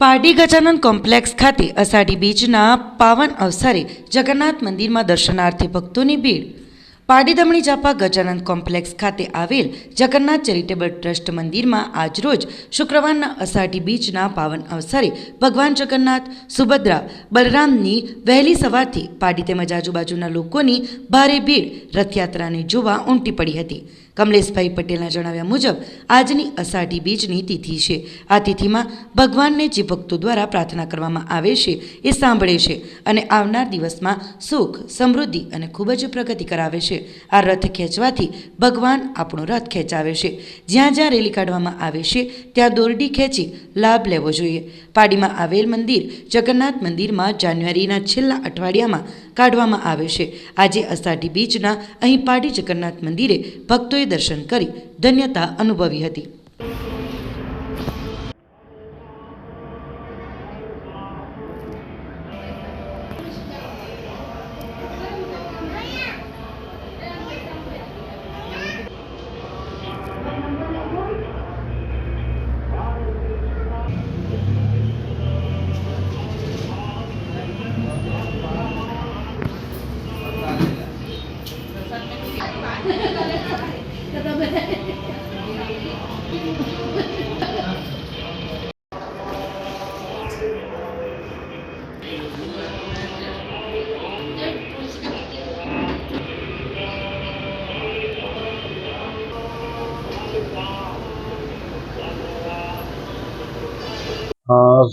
Pardi Gajanan complex ખાતે અષાઢી બીજના પાવન અવસરે જગન્નાથ મંદિરમાં દર્શનાર્થી ભક્તોની ભીડ. પારડી દમણી જાપા ગજાનન કોમ્પ્લેક્સ ખાતે આવેલ જગન્નાથ ચેરિટેબલ ટ્રસ્ટ મંદિરમાં આજરોજ શુક્રવારના અષાઢી બીજના પાવન અવસરે ભગવાન જગન્નાથ, સુભદ્રા, બલરામની વહેલી સવારથી પારડી તેમજ આજુબાજુના લોકોની ભારે ભીડ રથયાત્રાને જોવા ઉમટી પડી હતી. કમલેશભાઈ પટેલના જણાવ્યા મુજબ આજની અષાઢી બીજની તિથિ છે. આ તિથિમાં ભગવાનને જે ભક્તો દ્વારા પ્રાર્થના કરવામાં આવે છે એ સાંભળે છે અને આવનાર દિવસમાં સુખ, સમૃદ્ધિ અને ખૂબ જ પ્રગતિ કરાવે છે. આ રથ ખેંચવાથી ભગવાન આપણો રથ ખેંચાવે છે. જ્યાં જ્યાં રેલી કાઢવામાં આવે છે ત્યાં દોરડી ખેંચી લાભ લેવો જોઈએ. પાડીમાં આવેલ મંદિર જગન્નાથ મંદિરમાં જાન્યુઆરીના છેલ્લા અઠવાડિયામાં કાઢવામાં આવે છે. આજે અષાઢી બીજના અહીં પાડી જગન્નાથ મંદિરે ભક્તોએ દર્શન કરી ધન્યતા અનુભવી હતી.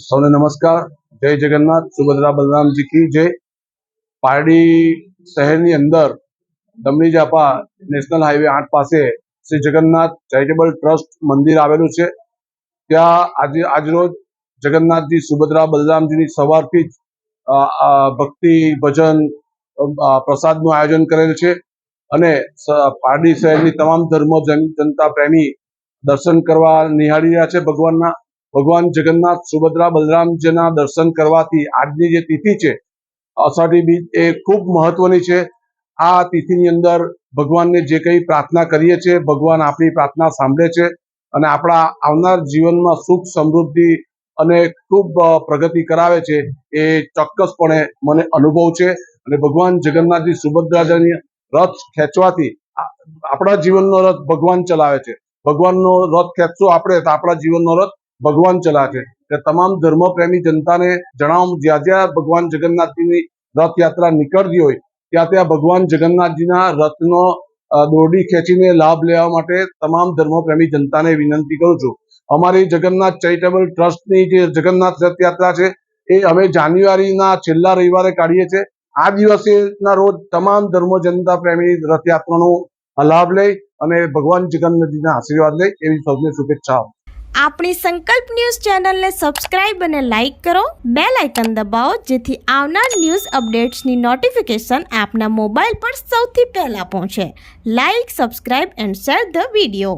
સૌને નમસ્કાર. જય જગન્નાથ, સુભદ્રા બલરામજી કી જય. પારડી શહેરની અંદર દમણી જાપા નેશનલ હાઈવે 8 પાસે શ્રી જગન્નાથ ચેરિટેબલ ટ્રસ્ટ મંદિર આવેલું છે. ત્યાં આજરોજ જગન્નાથજી, સુભદ્રા, બલરામજીની સવારથી જ ભક્તિ, ભજન, પ્રસાદનું આયોજન કરેલ છે અને પારડી શહેરની તમામ ધર્મ જનતા પ્રેમી દર્શન કરવા નિહાળી રહ્યા છે. ભગવાન જગન્નાથ, સુભદ્રા, બલરામજીના દર્શન કરવાથી આજની જે તિથિ છે અષાઢી બીજ એ ખૂબ મહત્વની છે. આ તિથિની અંદર ભગવાનને જે કંઈ પ્રાર્થના કરીએ છીએ ભગવાન આપણી પ્રાર્થના સાંભળે છે અને આપણા આવનાર જીવનમાં સુખ, સમૃદ્ધિ અને ખૂબ પ્રગતિ કરાવે છે. એ ચોક્કસપણે મને અનુભવ છે અને ભગવાન જગન્નાથજી, સુભદ્રાજીની રથ ખેંચવાથી આપણા જીવનનો રથ ભગવાન ચલાવે છે. ભગવાનનો રથ ખેંચશું આપણે તો આપણા જીવનનો રથ ભગવાન ચલાવે છે. તમામ ધર્મપ્રેમી જનતાને જણાવું, જ્યાં જ્યાં ભગવાન જગન્નાથજીની રથયાત્રા નીકળતી હોય ત્યાં ભગવાન જગન્નાથજીના રથનો દોરડી ખેંચીને લાભ લેવા માટે તમામ ધર્મપ્રેમી જનતાને વિનંતી કરું છું. અમારી જગન્નાથ ચેરિટેબલ ટ્રસ્ટની જે જગન્નાથ રથયાત્રા છે એ અમે જાન્યુઆરીના છેલ્લા રવિવારે કાઢીએ છીએ. આ દિવસેના રોજ તમામ ધર્મ જનતા પ્રેમી રથયાત્રાનો લાભ લે અને ભગવાન જગન્નાથજીના આશીર્વાદ લે એવી સૌને શુભેચ્છાઓ. આપણી સંકલ્પ ન્યૂઝ ચેનલને સબસ્ક્રાઇબ અને લાઇક કરો, બેલ આઇકન દબાવો જેથી આવનાર ન્યૂઝ અપડેટ્સની નોટિફિકેશન આપના મોબાઈલ પર સૌથી પહેલા પહોંચે. Like, subscribe and share the video.